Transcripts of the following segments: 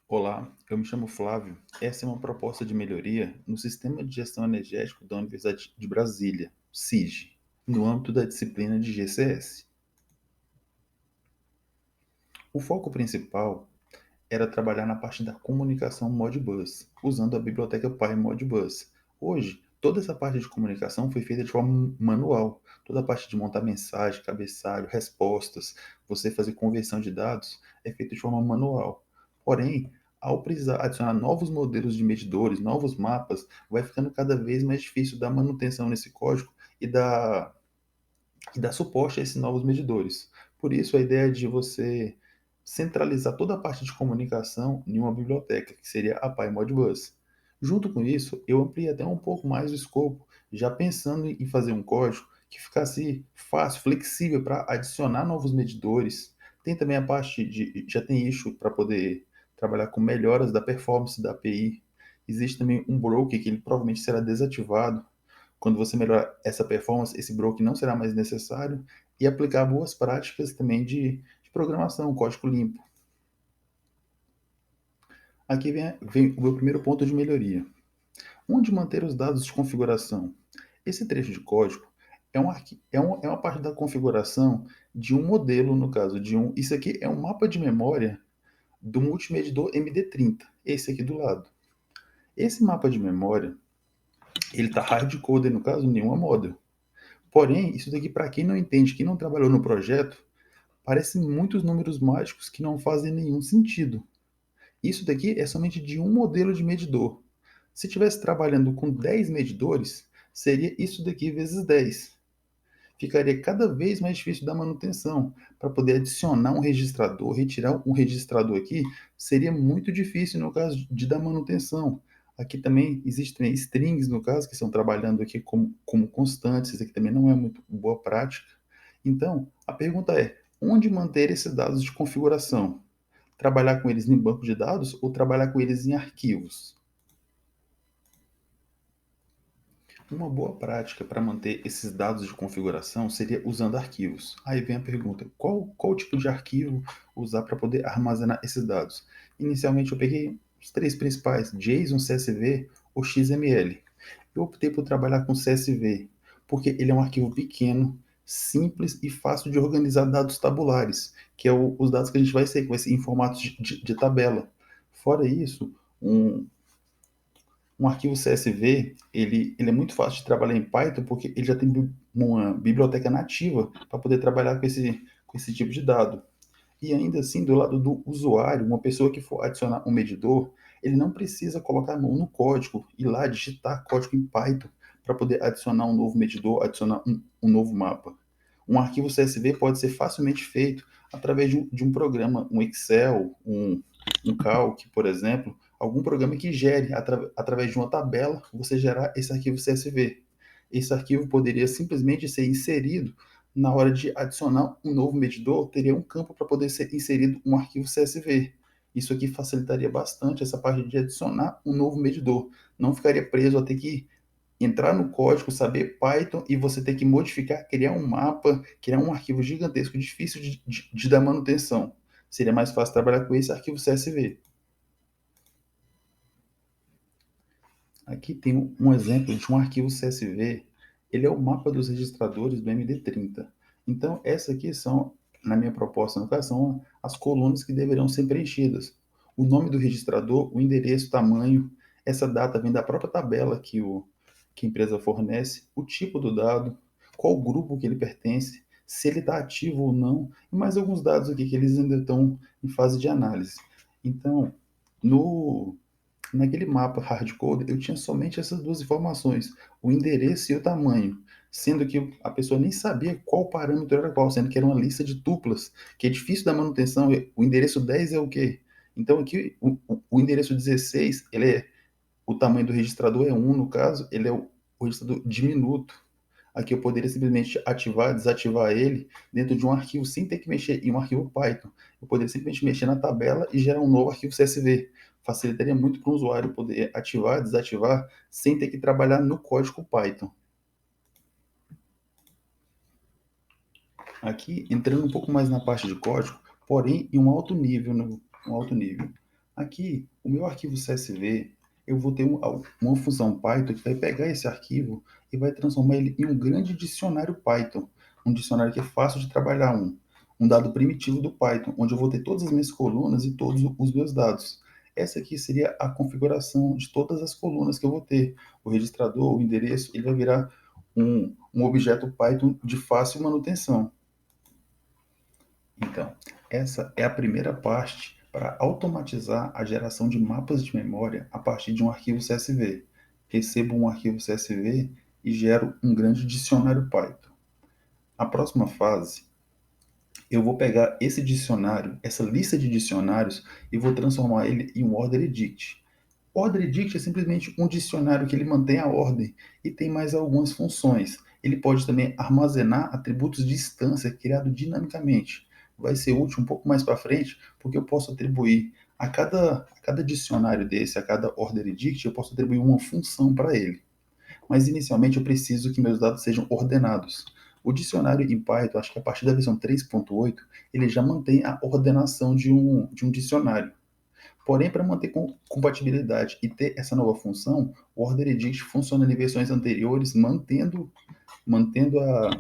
Olá, eu me chamo Flávio. Essa é uma proposta de melhoria no Sistema de Gestão Energético da Universidade de Brasília, SIG, no âmbito da disciplina de GCS. O foco principal era trabalhar na parte da comunicação Modbus, usando a biblioteca PyModBus. Hoje, toda essa parte de comunicação foi feita de forma manual. Toda a parte de montar mensagem, cabeçalho, respostas, você fazer conversão de dados, é feito de forma manual. Porém, ao precisar adicionar novos modelos de medidores, novos mapas, vai ficando cada vez mais difícil dar manutenção nesse código e dar suporte a esses novos medidores. Por isso, a ideia de você centralizar toda a parte de comunicação em uma biblioteca, que seria a PyModBus. Junto com isso, eu ampliei até um pouco mais o escopo, já pensando em fazer um código que ficasse fácil, flexível para adicionar novos medidores. Tem também a parte já tem issue para poder trabalhar com melhoras da performance da API. Existe também um broker que ele provavelmente será desativado quando você melhorar essa performance, esse broker não será mais necessário e aplicar boas práticas também de programação, código limpo. Aqui vem o meu primeiro ponto de melhoria. Onde manter os dados de configuração? Esse trecho de código é uma parte da configuração de um modelo, no caso de um. Isso aqui é um mapa de memória do multimedidor MD30, esse aqui do lado. Esse mapa de memória, ele está hard-coded, no caso, nenhuma model. Porém, isso daqui, para quem não entende, quem não trabalhou no projeto, parecem muitos números mágicos que não fazem nenhum sentido. Isso daqui é somente de um modelo de medidor. Se estivesse trabalhando com 10 medidores, seria isso daqui vezes 10. Ficaria cada vez mais difícil da manutenção. Para poder adicionar um registrador, retirar um registrador aqui, seria muito difícil no caso de dar manutenção. Aqui também existem strings, no caso, que estão trabalhando aqui como constantes. Isso aqui também não é muito boa prática. Então, a pergunta é, onde manter esses dados de configuração? Trabalhar com eles em banco de dados ou trabalhar com eles em arquivos? Uma boa prática para manter esses dados de configuração seria usando arquivos. Aí vem a pergunta: qual tipo de arquivo usar para poder armazenar esses dados? Inicialmente eu peguei os três principais: JSON, CSV ou XML. Eu optei por trabalhar com CSV, porque ele é um arquivo pequeno, simples e fácil de organizar dados tabulares, que é os dados que a gente vai ser, que vai ser em formato de tabela. Fora isso, um arquivo CSV, ele é muito fácil de trabalhar em Python porque ele já tem uma biblioteca nativa para poder trabalhar com esse tipo de dado. E ainda assim, do lado do usuário, uma pessoa que for adicionar um medidor, ele não precisa colocar a mão no código, ir lá digitar código em Python para poder adicionar um novo medidor, adicionar um novo mapa. Um arquivo CSV pode ser facilmente feito através de um programa, um Excel, um Calc, por exemplo, algum programa que gere, através de uma tabela, você gerar esse arquivo CSV. Esse arquivo poderia simplesmente ser inserido na hora de adicionar um novo medidor, teria um campo para poder ser inserido um arquivo CSV. Isso aqui facilitaria bastante essa parte de adicionar um novo medidor. Não ficaria preso a ter que entrar no código, saber Python e você ter que modificar, criar um mapa, criar um arquivo gigantesco, difícil de dar manutenção. Seria mais fácil trabalhar com esse arquivo CSV. Aqui tem um exemplo de um arquivo CSV. Ele é o mapa dos registradores do MD30. Então, essas aqui são, na minha proposta, no caso, são as colunas que deverão ser preenchidas. O nome do registrador, o endereço, o tamanho, essa data vem da própria tabela que a empresa fornece, o tipo do dado, qual grupo que ele pertence, se ele está ativo ou não, e mais alguns dados aqui que eles ainda estão em fase de análise. Então, no, naquele mapa hardcode, eu tinha somente essas duas informações, o endereço e o tamanho, sendo que a pessoa nem sabia qual parâmetro era qual, sendo que era uma lista de tuplas, que é difícil da manutenção. O endereço 10 é o quê? Então aqui, o endereço 16, o tamanho do registrador é 1 no caso, ele é o registrador diminuto. Aqui eu poderia simplesmente ativar, desativar ele dentro de um arquivo sem ter que mexer em um arquivo Python. Eu poderia simplesmente mexer na tabela e gerar um novo arquivo CSV. Facilitaria muito para o usuário poder ativar, desativar, sem ter que trabalhar no código Python. Aqui, entrando um pouco mais na parte de código, porém em um alto nível. Aqui, o meu arquivo CSV, eu vou ter uma função Python que vai pegar esse arquivo e vai transformar ele em um grande dicionário Python. Um dicionário que é fácil de trabalhar, um dado primitivo do Python, onde eu vou ter todas as minhas colunas e todos os meus dados. Essa aqui seria a configuração de todas as colunas que eu vou ter. O registrador, o endereço, ele vai virar um objeto Python de fácil manutenção. Então, essa é a primeira parte para automatizar a geração de mapas de memória a partir de um arquivo CSV. Recebo um arquivo CSV e gero um grande dicionário Python. A próxima fase, eu vou pegar esse dicionário, essa lista de dicionários, e vou transformar ele em um order edict. Order edict é simplesmente um dicionário que ele mantém a ordem e tem mais algumas funções. Ele pode também armazenar atributos de instância criado dinamicamente. Vai ser útil um pouco mais para frente, porque eu posso atribuir a cada dicionário desse, a cada order edict, eu posso atribuir uma função para ele. Mas inicialmente eu preciso que meus dados sejam ordenados. O dicionário em Python, acho que a partir da versão 3.8, ele já mantém a ordenação de um dicionário. Porém, para manter compatibilidade e ter essa nova função, o Order Edict funciona em versões anteriores, mantendo, a,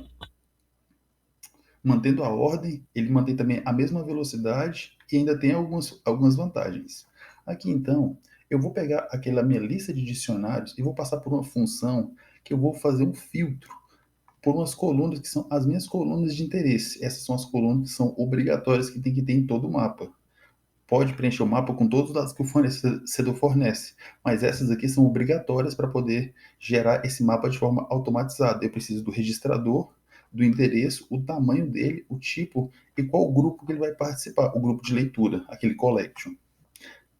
mantendo a ordem, ele mantém também a mesma velocidade e ainda tem algumas vantagens. Aqui, então, eu vou pegar aquela minha lista de dicionários e vou passar por uma função que eu vou fazer um filtro por umas colunas que são as minhas colunas de interesse. Essas são as colunas que são obrigatórias que tem que ter em todo o mapa. Pode preencher o mapa com todos os dados que o fornecedor fornece, mas essas aqui são obrigatórias para poder gerar esse mapa de forma automatizada. Eu preciso do registrador, do endereço, o tamanho dele, o tipo e qual grupo que ele vai participar, o grupo de leitura, aquele collection.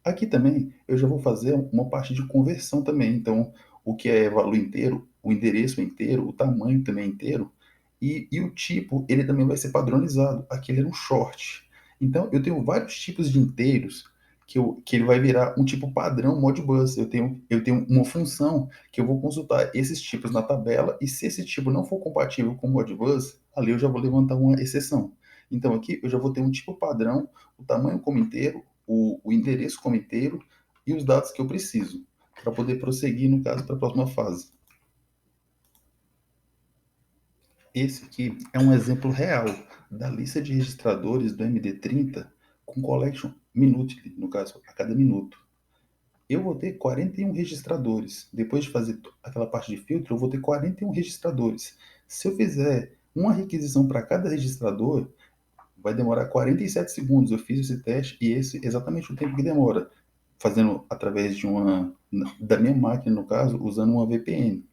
Aqui também eu já vou fazer uma parte de conversão também. Então, o que é valor inteiro, o endereço inteiro, o tamanho também é inteiro, e o tipo, ele também vai ser padronizado. Aqui ele é um short. Então, eu tenho vários tipos de inteiros que ele vai virar um tipo padrão Modbus. Eu tenho uma função que eu vou consultar esses tipos na tabela, e se esse tipo não for compatível com o Modbus, ali eu já vou levantar uma exceção. Então, aqui eu já vou ter um tipo padrão, o tamanho como inteiro, o endereço como inteiro e os dados que eu preciso para poder prosseguir, no caso, para a próxima fase. Esse aqui é um exemplo real da lista de registradores do MD30 com collection minutely, no caso, a cada minuto. Eu vou ter 41 registradores. Depois de fazer aquela parte de filtro, eu vou ter 41 registradores. Se eu fizer uma requisição para cada registrador, vai demorar 47 segundos. Eu fiz esse teste e esse é exatamente o tempo que demora, fazendo através da minha máquina, no caso, usando uma VPN.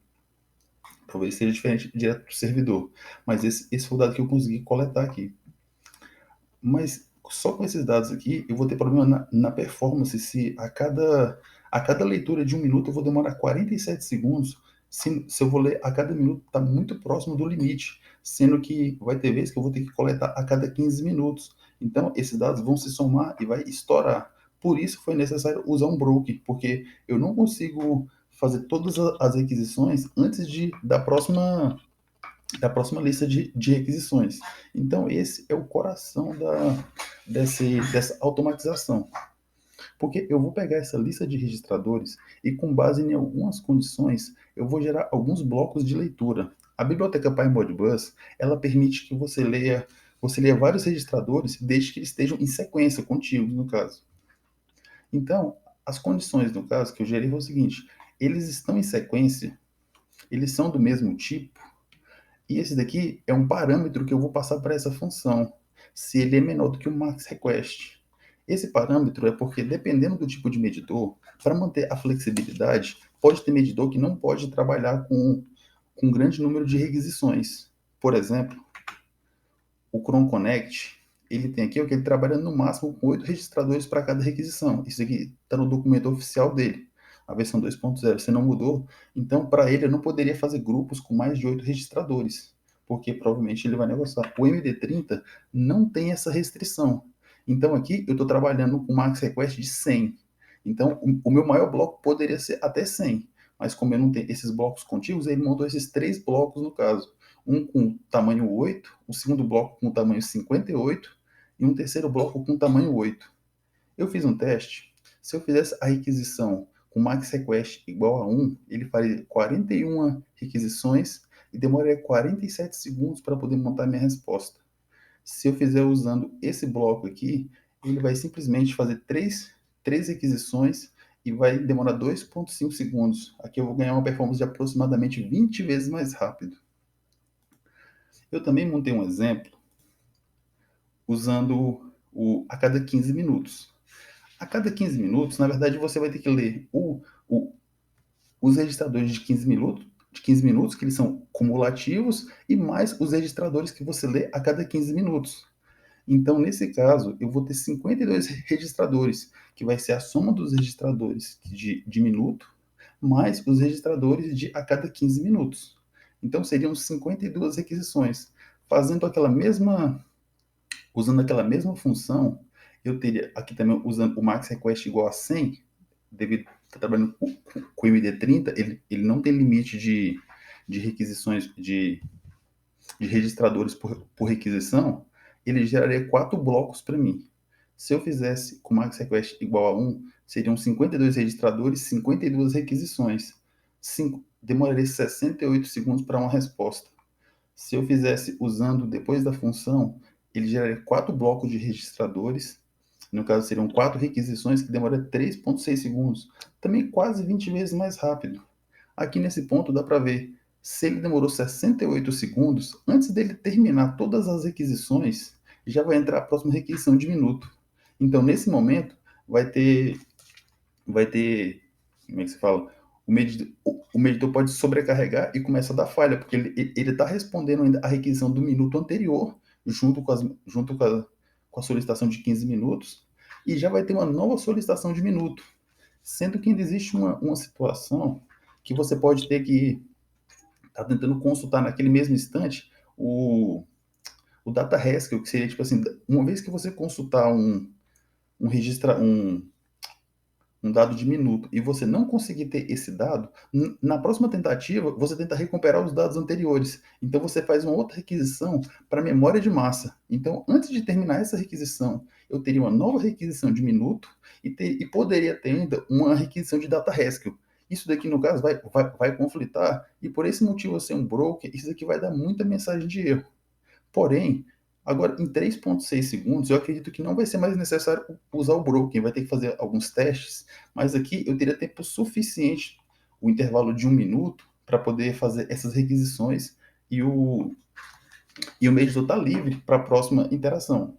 Talvez seja diferente direto do servidor, mas esse foi o dado que eu consegui coletar aqui. Mas só com esses dados aqui, eu vou ter problema na performance se a cada leitura de um minuto eu vou demorar 47 segundos, se eu vou ler a cada minuto, está muito próximo do limite, sendo que vai ter vezes que eu vou ter que coletar a cada 15 minutos. Então, esses dados vão se somar e vai estourar. Por isso foi necessário usar um broker, porque eu não consigo fazer todas as requisições antes da próxima lista de requisições. Então, esse é o coração dessa automatização. Porque eu vou pegar essa lista de registradores e, com base em algumas condições, eu vou gerar alguns blocos de leitura. A biblioteca PyModBus, ela permite que você leia vários registradores desde que eles estejam em sequência, contíguos, no caso. Então, as condições, no caso, que eu gerei foi o seguinte: eles estão em sequência, eles são do mesmo tipo, e esse daqui é um parâmetro que eu vou passar para essa função, se ele é menor do que o max request. Esse parâmetro é porque, dependendo do tipo de medidor, para manter a flexibilidade, pode ter medidor que não pode trabalhar com um grande número de requisições. Por exemplo, o Chrome Connect, ele tem aqui que ele trabalha no máximo com 8 registradores para cada requisição. Isso aqui está no documento oficial dele, a versão 2.0. Você não mudou, então para ele eu não poderia fazer grupos com mais de 8 registradores, porque provavelmente ele vai negociar. O MD30 não tem essa restrição. Então aqui eu estou trabalhando com max request de 100. Então o meu maior bloco poderia ser até 100, mas como eu não tenho esses blocos contíguos, ele montou esses 3 blocos no caso. Um com tamanho 8, um segundo bloco com tamanho 58 e um terceiro bloco com tamanho 8. Eu fiz um teste. Se eu fizesse a requisição com max request igual a 1, ele faria 41 requisições e demoraria 47 segundos para poder montar minha resposta. Se eu fizer usando esse bloco aqui, ele vai simplesmente fazer três requisições e vai demorar 2,5 segundos. Aqui eu vou ganhar uma performance de aproximadamente 20 vezes mais rápido. Eu também montei um exemplo usando a cada 15 minutos. A cada 15 minutos, na verdade, você vai ter que ler os registradores de 15 minutos, que eles são cumulativos, e mais os registradores que você lê a cada 15 minutos. Então, nesse caso, eu vou ter 52 registradores, que vai ser a soma dos registradores de minuto, mais os registradores de a cada 15 minutos. Então, seriam 52 requisições. Usando aquela mesma função, eu teria aqui também usando o max request igual a 100, devido a estar trabalhando com o MD30, ele não tem limite de requisições, de registradores por requisição, ele geraria 4 blocos para mim. Se eu fizesse com max request igual a 1, seriam 52 registradores, 52 requisições. Demoraria 68 segundos para uma resposta. Se eu fizesse usando depois da função, ele geraria 4 blocos de registradores. No caso, seriam 4 requisições que demorariam 3,6 segundos. Também quase 20 vezes mais rápido. Aqui nesse ponto dá para ver, se ele demorou 68 segundos, antes dele terminar todas as requisições, já vai entrar a próxima requisição de minuto. Então, nesse momento, vai ter, como é que se fala? O medidor pode sobrecarregar e começa a dar falha, porque ele está respondendo ainda a requisição do minuto anterior, junto com a solicitação de 15 minutos, e já vai ter uma nova solicitação de minuto. Sendo que ainda existe uma situação que você pode ter que estar tentando consultar naquele mesmo instante o data haskell, que seria tipo assim, uma vez que você consultar um dado de minuto e você não conseguir ter esse dado, na próxima tentativa você tenta recuperar os dados anteriores. Então você faz uma outra requisição para a memória de massa. Então, antes de terminar essa requisição, eu teria uma nova requisição de minuto e poderia ter ainda uma requisição de data haskell. Isso daqui, no caso, vai conflitar, e por esse motivo, ser um broker, isso daqui vai dar muita mensagem de erro. Porém, agora em 3,6 segundos, eu acredito que não vai ser mais necessário usar o broken, vai ter que fazer alguns testes, mas aqui eu teria tempo suficiente, o intervalo de 1 minuto, para poder fazer essas requisições e o medidor está livre para a próxima interação.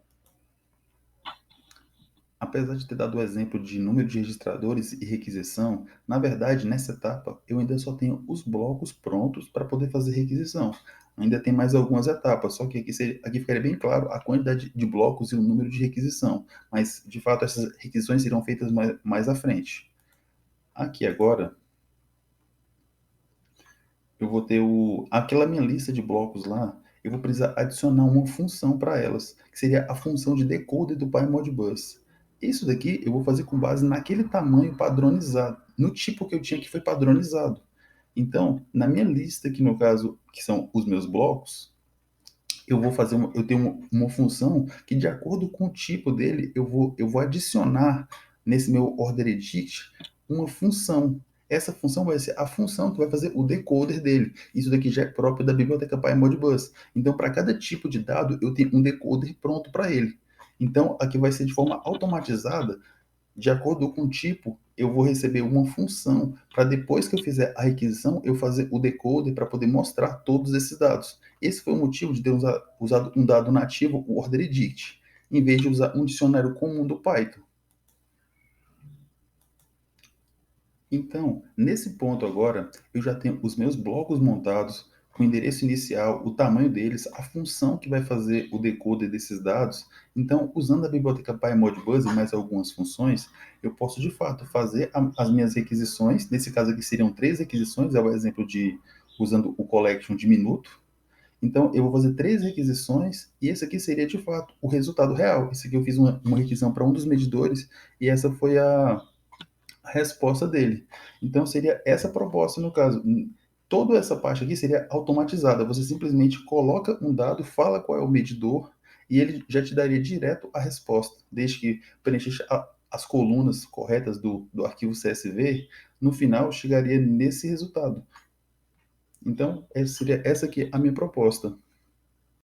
Apesar de ter dado o exemplo de número de registradores e requisição, na verdade, nessa etapa, eu ainda só tenho os blocos prontos para poder fazer requisição. Ainda tem mais algumas etapas, só que aqui ficaria bem claro a quantidade de blocos e o número de requisição, mas, de fato, essas requisições serão feitas mais à frente. Aqui agora, eu vou ter aquela minha lista de blocos lá, eu vou precisar adicionar uma função para elas, que seria a função de decoder do PyModBus. Isso daqui eu vou fazer com base naquele tamanho padronizado, no tipo que eu tinha que foi padronizado. Então, na minha lista, que no caso, que são os meus blocos, eu tenho uma função que, de acordo com o tipo dele, eu vou adicionar nesse meu order edit uma função. Essa função vai ser a função que vai fazer o decoder dele. Isso daqui já é próprio da biblioteca PyModBus. Então, para cada tipo de dado, eu tenho um decoder pronto para ele. Então, aqui vai ser de forma automatizada, de acordo com o tipo, eu vou receber uma função para, depois que eu fizer a requisição, eu fazer o decoder para poder mostrar todos esses dados. Esse foi o motivo de ter usado um dado nativo, o orderEdit, em vez de usar um dicionário comum do Python. Então, nesse ponto agora, eu já tenho os meus blocos montados, com o endereço inicial, o tamanho deles, a função que vai fazer o decoder desses dados. Então, usando a biblioteca PyModBus e mais algumas funções, eu posso de fato fazer as minhas requisições. Nesse caso aqui seriam 3 requisições, é o exemplo de usando o collection de minuto. Então, eu vou fazer 3 requisições e esse aqui seria de fato o resultado real. Esse aqui eu fiz uma requisição para um dos medidores e essa foi a resposta dele. Então, seria essa proposta no caso. Toda essa parte aqui seria automatizada. Você simplesmente coloca um dado, fala qual é o medidor e ele já te daria direto a resposta, desde que preencha as colunas corretas do arquivo CSV, no final chegaria nesse resultado. Então, seria essa aqui a minha proposta.